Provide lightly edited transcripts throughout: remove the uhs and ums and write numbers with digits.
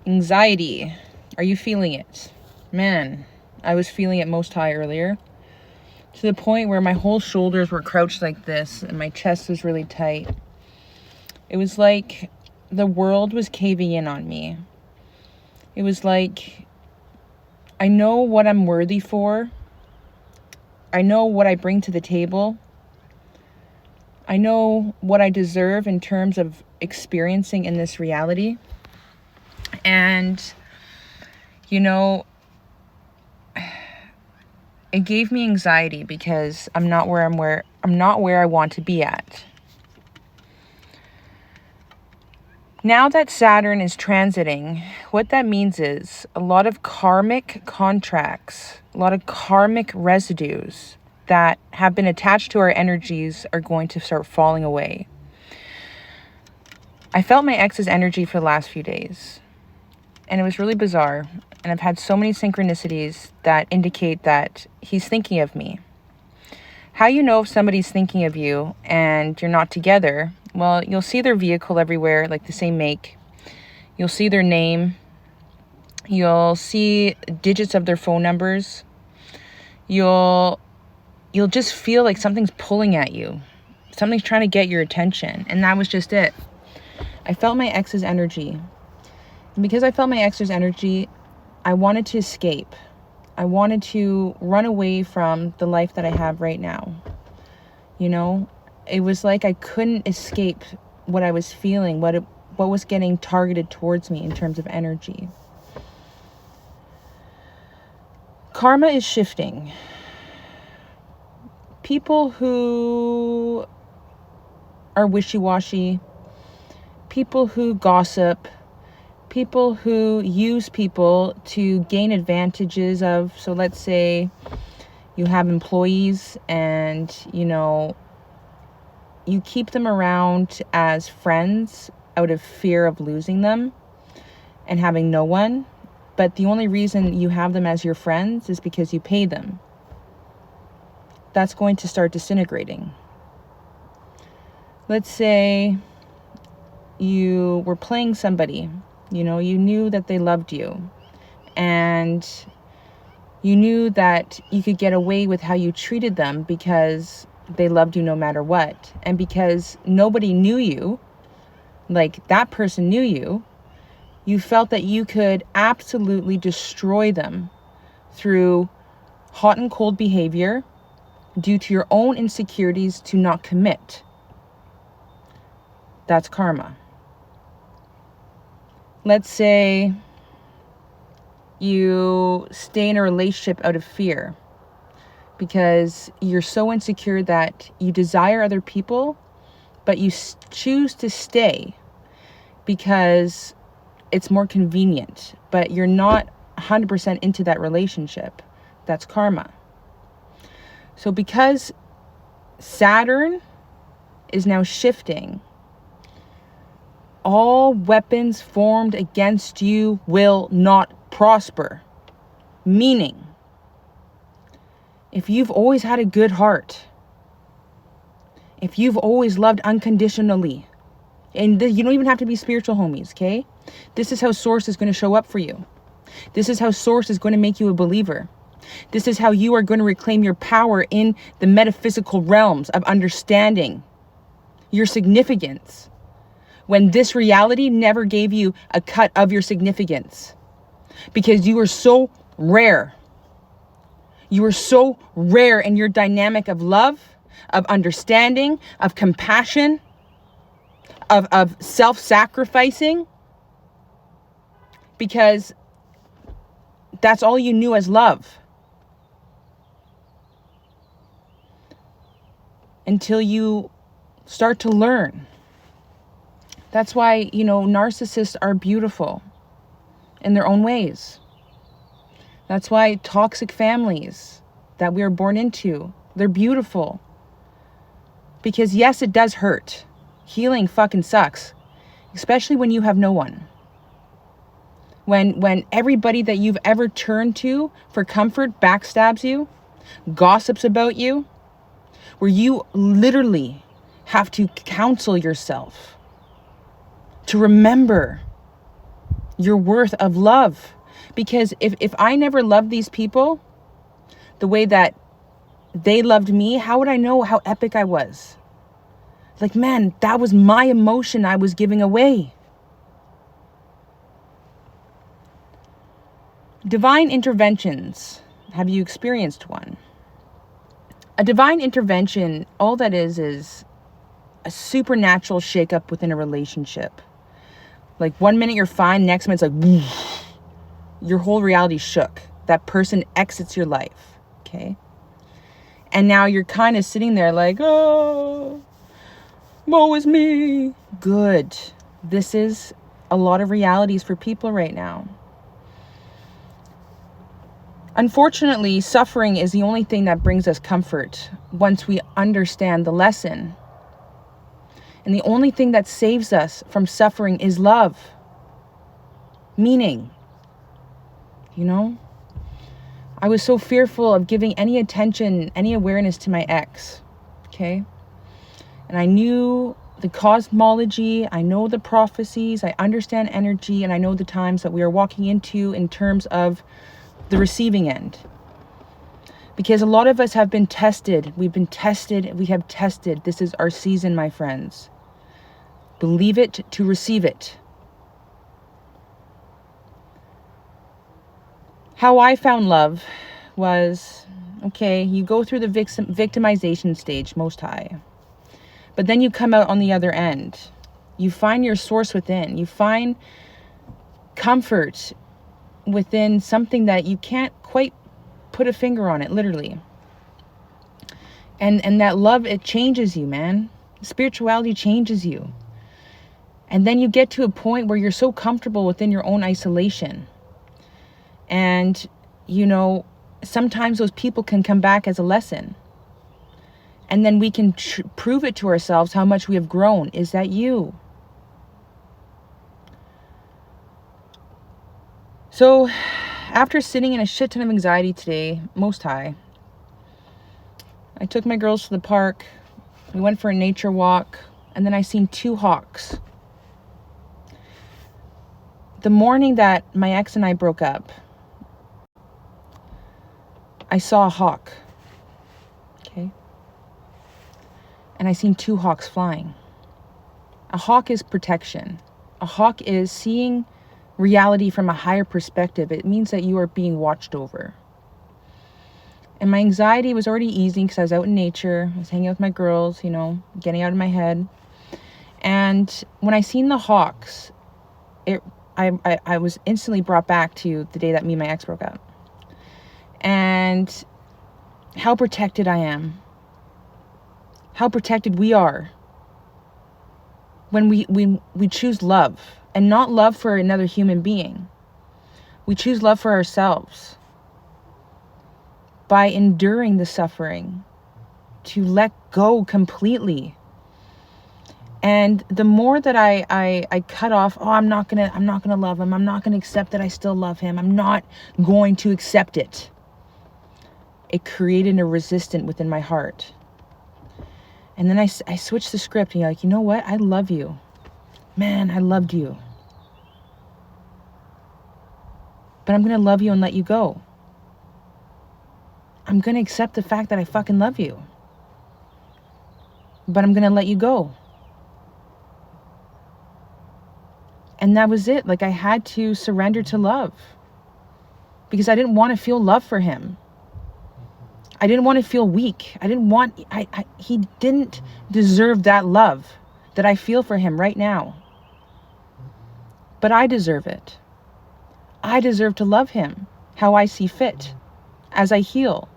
Anxiety. Are you feeling it? Man, I was feeling it most high earlier. To the point where my whole shoulders were crouched like this and my chest was really tight. It was like the world was caving in on me. It was like, I know what I'm worthy for. I know what I bring to the table. I know what I deserve in terms of experiencing in this reality. And, you know, it gave me anxiety because I'm not where I want to be at. Now that Saturn is transiting, what that means is a lot of karmic contracts, a lot of karmic residues that have been attached to our energies are going to start falling away. I felt my ex's energy for the last few days, and it was really bizarre. And I've had so many synchronicities that indicate that he's thinking of me. How you know if somebody's thinking of you and you're not together? Well, you'll see their vehicle everywhere, like the same make. You'll see their name. You'll see digits of their phone numbers. You'll just feel like something's pulling at you. Something's trying to get your attention. And that was just it. I felt my ex's energy. And because I felt my ex's energy, I wanted to escape. I wanted to run away from the life that I have right now. You know, it was like I couldn't escape what I was feeling, what was getting targeted towards me in terms of energy. Karma is shifting. People who are wishy-washy, people who gossip, people who use people to gain advantages of. So let's say you have employees and, you keep them around as friends out of fear of losing them and having no one. But the only reason you have them as your friends is because you pay them. That's going to start disintegrating. Let's say you were playing somebody. You knew that they loved you, and you knew that you could get away with how you treated them because they loved you no matter what. And because nobody knew you, like that person knew you, you felt that you could absolutely destroy them through hot and cold behavior due to your own insecurities to not commit. That's karma. Let's say you stay in a relationship out of fear because you're so insecure that you desire other people, but you choose to stay because it's more convenient, but you're not 100% into that relationship. That's karma. So because Saturn is now shifting, all weapons formed against you will not prosper. Meaning, if you've always had a good heart, if you've always loved unconditionally, and you don't even have to be spiritual homies, okay? This is how Source is going to show up for you. This is how Source is going to make you a believer. This is how you are going to reclaim your power in the metaphysical realms of understanding your significance, when this reality never gave you a cut of your significance, because you are so rare. You are so rare in your dynamic of love, of understanding, of compassion, of self-sacrificing, because that's all you knew as love. Until you start to learn. That's why, narcissists are beautiful in their own ways. That's why toxic families that we are born into, they're beautiful. Because yes, it does hurt. Healing fucking sucks. Especially when you have no one. When everybody that you've ever turned to for comfort backstabs you, gossips about you, where you literally have to counsel yourself to remember your worth of love. Because if I never loved these people the way that they loved me, how would I know how epic I was? Like, man, that was my emotion I was giving away. Divine interventions. Have you experienced one? A divine intervention, all that is a supernatural shakeup within a relationship. Like, one minute you're fine, next minute it's like, whoosh, your whole reality shook. That person exits your life, okay? And now you're kind of sitting there like, oh, woe is me. Good. This is a lot of realities for people right now. Unfortunately, suffering is the only thing that brings us comfort once we understand the lesson. And the only thing that saves us from suffering is love. Meaning, you know? I was so fearful of giving any attention, any awareness to my ex, okay? And I knew the cosmology, I know the prophecies, I understand energy, and I know the times that we are walking into in terms of the receiving end. Because a lot of us have been tested. We've been tested. We have tested. This is our season, my friends. Believe it to receive it. How I found love was, okay, you go through the victimization stage, most high. But then you come out on the other end. You find your source within. You find comfort within something that you can't quite put a finger on it, literally. And that love, it changes you, man. Spirituality changes you. And then you get to a point where you're so comfortable within your own isolation. And, you know, sometimes those people can come back as a lesson. And then we can prove it to ourselves how much we have grown. Is that you? So, after sitting in a shit ton of anxiety today, most high, I took my girls to the park. We went for a nature walk. And then I seen 2 hawks. The morning that my ex and I broke up, I saw a hawk. Okay? And I seen 2 hawks flying. A hawk is protection. A hawk is seeing reality from a higher perspective. It means that you are being watched over. And my anxiety was already easing because I was out in nature. I was hanging out with my girls, you know, getting out of my head. And when I seen the hawks, I was instantly brought back to the day that me and my ex broke up. And how protected I am. How protected we are. When we choose love. And not love for another human being. We choose love for ourselves. By enduring the suffering. To let go completely. And the more that I cut off, oh, I'm not gonna love him. I'm not gonna accept that I still love him. I'm not going to accept it. It created a resistance within my heart. And then I switched the script and you're like, you know what? I love you. Man, I loved you. But I'm going to love you and let you go. I'm going to accept the fact that I fucking love you. But I'm going to let you go. And that was it. Like, I had to surrender to love. Because I didn't want to feel love for him. I didn't want to feel weak. He didn't deserve that love that I feel for him right now. But I deserve it. I deserve to love him how I see fit, as I heal.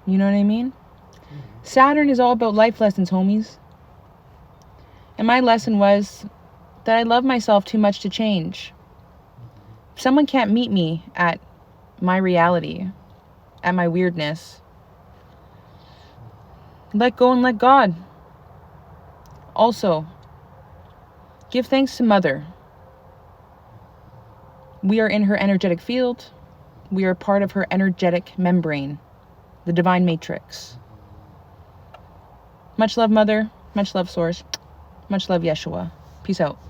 You know what I mean? Saturn is all about life lessons, homies. And my lesson was that I love myself too much to change. If someone can't meet me at my reality, at my weirdness, let go and let God. Also, give thanks to Mother. We are in her energetic field. We are part of her energetic membrane, the divine matrix. Much love, Mother. Much love, Source. Much love, Yeshua. Peace out.